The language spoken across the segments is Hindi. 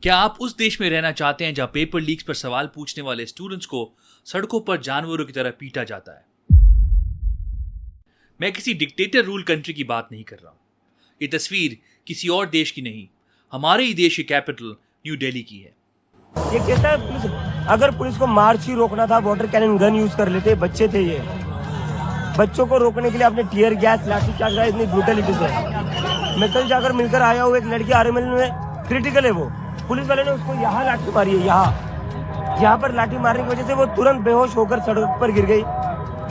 क्या आप उस देश में रहना चाहते हैं जहां पेपर लीक्स पर सवाल पूछने वाले स्टूडेंट्स को सड़कों पर जानवरों की तरह पीटा जाता है? मैं किसी डिक्टेटर रूल कंट्री की बात नहीं कर रहा हूं। ये तस्वीर किसी और देश की नहीं, हमारे ही देश की कैपिटल न्यू दिल्ली की है। ये कहता है पुलिस, अगर पुलिस को मार्च ही रोकना था, वाटर कैनन गन यूज कर लेते। बच्चे थे ये, बच्चों को रोकने के लिए आपने टीयर गैस लाठी चार्ज रहा है, इतनी ब्रूटलिटी से। मैं कल जाकर मिलकर आया हूँ, एक लड़की आरएमएल में क्रिटिकल है, वो पुलिस वाले ने उसको यहाँ लाठी मारी है, यहाँ पर लाठी मारने की वजह से वो तुरंत बेहोश होकर सड़क पर गिर गई,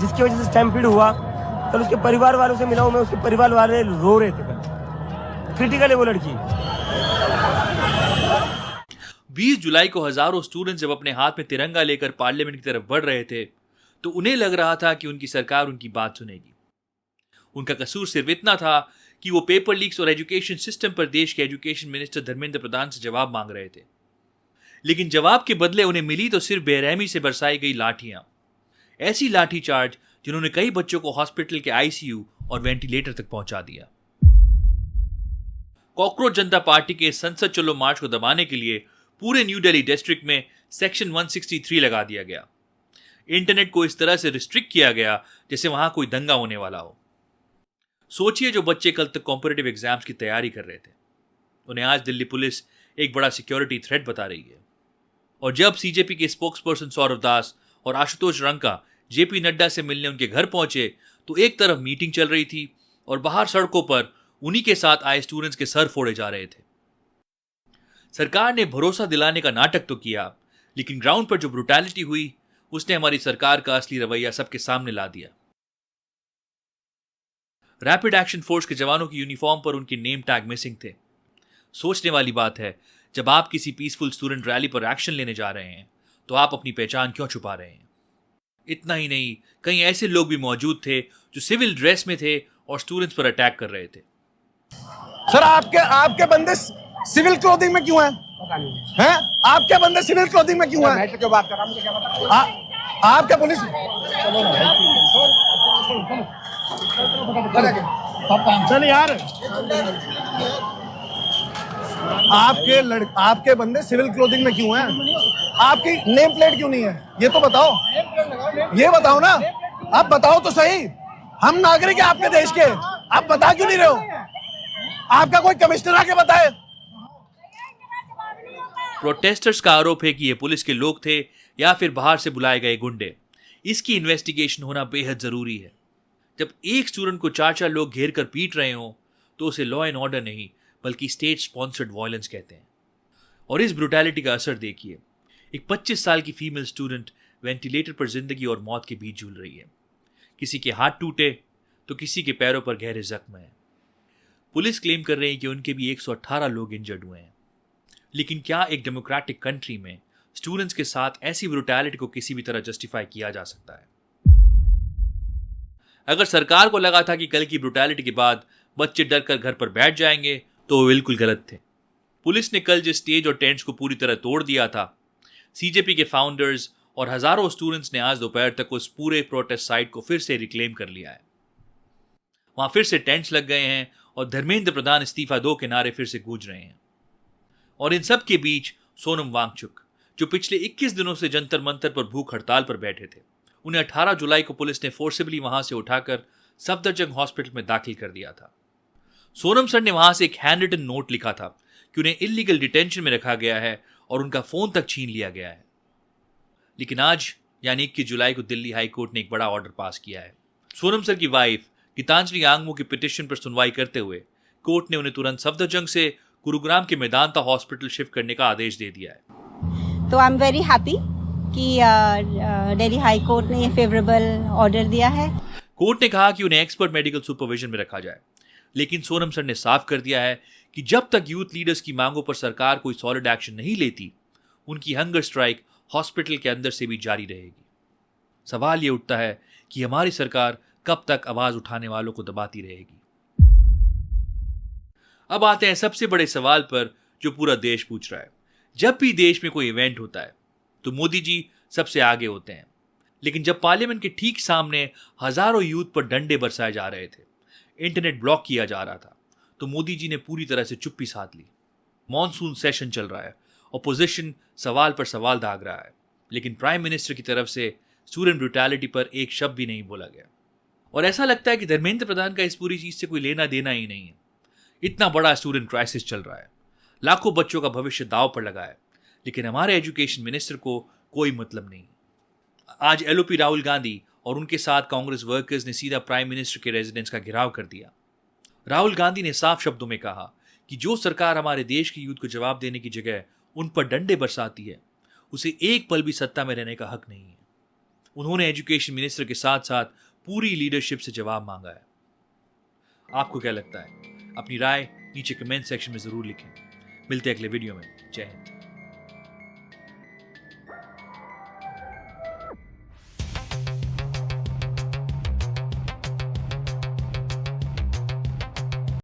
जिसकी वजह से स्टैम्पीड हुआ। कल उसके परिवार वालों से मिला हूँ मैं, उसके परिवार वाले रो रहे थे, क्रिटिकल है वो लड़की। 20 जुलाई को हजारों स्टूडेंट्स जब अपने हाथ में तिरंगा लेकर पार्लियामेंट की तरफ बढ़ रहे थे तो उन्हें लग रहा था कि उनकी सरकार उनकी बात सुनेगी। उनका कसूर सिर्फ इतना था कि वो पेपर लीक्स और एजुकेशन सिस्टम पर देश के एजुकेशन मिनिस्टर धर्मेंद्र प्रधान से जवाब मांग रहे थे, लेकिन जवाब के बदले उन्हें मिली तो सिर्फ बेरहमी से बरसाई गई लाठियां। ऐसी लाठी चार्ज जिन्होंने कई बच्चों को हॉस्पिटल के आईसीयू और वेंटिलेटर तक पहुंचा दिया। कॉकरोच जनता पार्टी के संसद चलो मार्च को दबाने के लिए पूरे न्यू दिल्ली डिस्ट्रिक्ट में सेक्शन 163 लगा दिया गया। इंटरनेट को इस तरह से रिस्ट्रिक्ट किया गया जैसे वहां कोई दंगा होने वाला हो। सोचिए, जो बच्चे कल तक कॉम्पिटिटिव एग्जाम्स की तैयारी कर रहे थे, उन्हें आज दिल्ली पुलिस एक बड़ा सिक्योरिटी थ्रेट बता रही है। और जब सीजेपी के स्पोक्सपर्सन सौरभ दास और आशुतोष रंका जेपी नड्डा से मिलने उनके घर पहुंचे तो एक तरफ मीटिंग चल रही थी और बाहर सड़कों पर उन्हीं के साथ आए स्टूडेंट्स के सर फोड़े जा रहे थे। सरकार ने भरोसा दिलाने का नाटक तो किया, लेकिन ग्राउंड पर जो ब्रुटैलिटी हुई उसने हमारी सरकार का असली रवैया सबके सामने ला दिया। रैपिड एक्शन फोर्स के जवानों की यूनिफॉर्म पर उनके नेम टैग मिसिंग थे। सोचने वाली बात है, जब आप किसी पीसफुल स्टूडेंट रैली पर एक्शन लेने जा रहे हैं तो आप अपनी पहचान क्यों छुपा रहे हैं? इतना ही नहीं, कई ऐसे लोग भी मौजूद थे जो सिविल ड्रेस में थे और स्टूडेंट्स पर अटैक कर रहे थे। सर, आपके बंदे सिविल क्लोथिंग में क्यों हैं? आपके बंदे सिविल क्लोथिंग में क्यों हैं? क्यों बात कर रहा हूं, मुझे क्या पता? आपके पुलिस चल यार, आपके बंदे सिविल क्लोथिंग में क्यों हैं? आपकी नेम प्लेट क्यों नहीं है? ये तो बताओ, ये बताओ ना, आप बताओ तो सही। हम नागरिक हैं आपके देश के, आप बता क्यों नहीं रहे हो? आपका कोई कमिश्नर आके बताए। प्रोटेस्टर्स का आरोप है कि ये पुलिस के लोग थे या फिर बाहर से बुलाए गए गुंडे। इसकी इन्वेस्टिगेशन होना बेहद जरूरी है। जब एक स्टूडेंट को 4 लोग घेर कर पीट रहे हो तो उसे लॉ एंड ऑर्डर नहीं बल्कि स्टेट स्पॉन्सर्ड वायलेंस कहते हैं। और इस ब्रुटैलिटी का असर देखिए, एक 25 साल की फीमेल स्टूडेंट वेंटिलेटर पर जिंदगी और मौत के बीच झूल रही है। किसी के हाथ टूटे तो किसी के पैरों पर गहरे जख्म हैं। पुलिस क्लेम कर रही है कि उनके भी 118 लोग इंजर्ड हुए हैं। लेकिन क्या एक डेमोक्रेटिक कंट्री में स्टूडेंट्स के साथ ऐसी ब्रुटैलिटी को किसी भी तरह जस्टिफाई किया जा सकता है? अगर सरकार को लगा था कि कल की ब्रुटैलिटी के बाद बच्चे डर कर घर पर बैठ जाएंगे तो वो बिल्कुल गलत थे। पुलिस ने कल जिस स्टेज और टेंट्स को पूरी तरह तोड़ दिया था, सीजेपी के फाउंडर्स और हजारों स्टूडेंट्स ने आज दोपहर तक उस पूरे प्रोटेस्ट साइट को फिर से रिक्लेम कर लिया है। वहां फिर से टेंट्स लग गए हैं और धर्मेंद्र प्रधान इस्तीफा दो के नारे फिर से गूंज रहे हैं। और इन सब के बीच सोनम वांगचुक, जो पिछले 21 दिनों से जंतर मंतर पर भूख हड़ताल पर बैठे थे, उन्हें 18 जुलाई को पुलिस ने फोर्सिबली वहां से उठाकर सफदरजंग हॉस्पिटल में दाखिल कर दिया था। सोनम सर ने वहां से एक हैंड रिटन नोट लिखा था कि उन्हें इलीगल डिटेंशन में रखा गया है और उनका फोन तक छीन लिया गया है। लेकिन आज यानी 21 जुलाई को दिल्ली हाई कोर्ट ने एक बड़ा ऑर्डर पास किया है। सोनम सर की वाइफ गीतांजलि आंगमो की पिटीशन पर सुनवाई करते हुए कोर्ट ने उन्हें तुरंत सफदरजंग से गुरुग्राम के मेदांता हॉस्पिटल शिफ्ट करने का आदेश दे दिया है। तो आई एम वेरी हैप्पी कि दिल्ली हाई कोर्ट ने ये फेवरेबल ऑर्डर दिया है। कोर्ट ने कहा कि उन्हें एक्सपर्ट मेडिकल सुपरविजन में रखा जाए, लेकिन सोनम सर ने साफ कर दिया है कि जब तक यूथ लीडर्स की मांगों पर सरकार कोई सॉलिड एक्शन नहीं लेती, उनकी हंगर स्ट्राइक हॉस्पिटल के अंदर से भी जारी रहेगी। सवाल ये उठता है कि हमारी सरकार कब तक आवाज उठाने वालों को दबाती रहेगी? अब आते हैं सबसे बड़े सवाल पर जो पूरा देश पूछ रहा है। जब भी देश में कोई इवेंट होता है तो मोदी जी सबसे आगे होते हैं, लेकिन जब पार्लियामेंट के ठीक सामने हजारों यूथ पर डंडे बरसाए जा रहे थे, इंटरनेट ब्लॉक किया जा रहा था, तो मोदी जी ने पूरी तरह से चुप्पी साध ली। मॉनसून सेशन चल रहा है ऑपोजिशन सवाल पर सवाल दाग रहा है, लेकिन प्राइम मिनिस्टर की तरफ से स्टूडेंट ब्रूटैलिटी पर एक शब्द भी नहीं बोला गया। और ऐसा लगता है कि धर्मेंद्र प्रधान का इस पूरी चीज से कोई लेना देना ही नहीं है। इतना बड़ा स्टूडेंट क्राइसिस चल रहा है, लाखों बच्चों का भविष्य दांव पर लगा है, लेकिन हमारे एजुकेशन मिनिस्टर को कोई मतलब नहीं। आज एलओपी राहुल गांधी और उनके साथ कांग्रेस वर्कर्स ने सीधा प्राइम मिनिस्टर के रेजिडेंस का घेराव कर दिया। राहुल गांधी ने साफ शब्दों में कहा कि जो सरकार हमारे देश की यूथ को जवाब देने की जगह उन पर डंडे बरसाती है, उसे एक पल भी सत्ता में रहने का हक नहीं है। उन्होंने एजुकेशन मिनिस्टर के साथ साथ पूरी लीडरशिप से जवाब मांगा है। आपको क्या लगता है? अपनी राय नीचे कमेंट सेक्शन में जरूर लिखें। मिलते हैं अगले वीडियो में। जय हिंद।